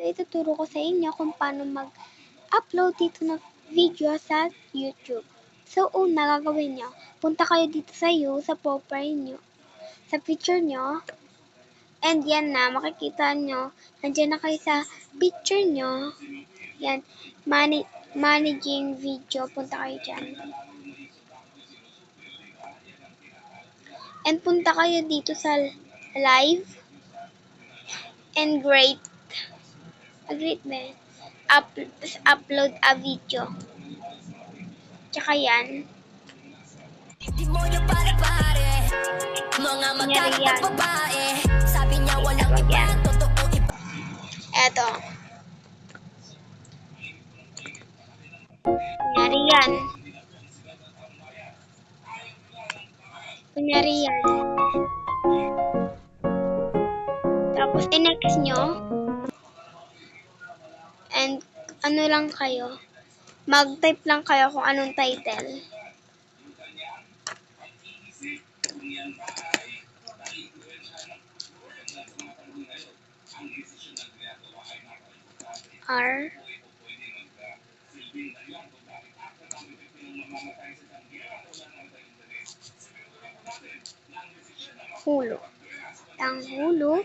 ituturo ko sa inyo kung paano mag-upload dito ng video sa YouTube. So, una gagawin nyo, punta kayo dito sa sa profile nyo, sa picture nyo, and yan na, makikita nyo, nandiyan na kayo sa picture nyo, yan, managing video, punta kayo dyan. And punta kayo dito sa live, and great ba? Upload a video. Tsaka yan. Kunyari yan. Eto. Kunyari yan. Kunyari yan. Tapos i-next nyo. And ano lang kayo. Mag-type lang kayo kung anong title. R Hulo. Ang hulo.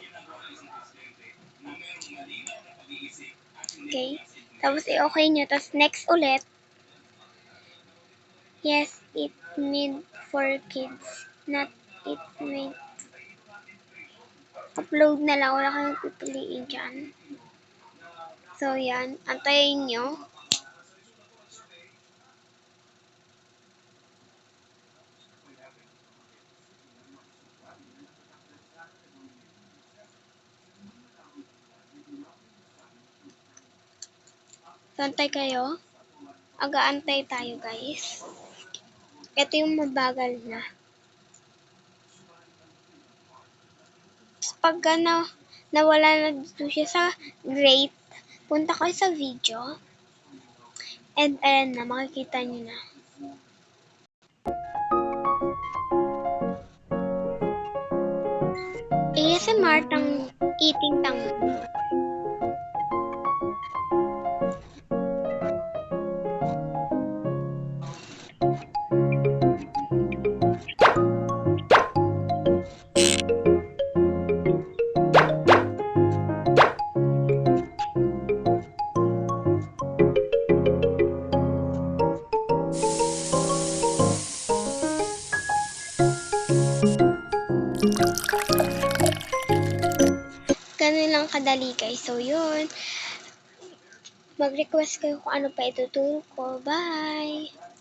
Okay. Tapos i-okay nyo. Tapos next ulit. Yes, it made for kids. Not it made. Upload na lang. Wala kayong pipiliin dyan. So, yan. Antayin nyo. So, antay kayo. Aga-antay tayo, guys. Ito yung mabagal na. Pag nawala na dito siya sa great, punta kayo sa video. And ayan na, makikita nyo na. ASMR tang eating tango. Ganun lang kadali, guys. So, yun. Mag-request kayo kung ano pa ituturo ko. Bye!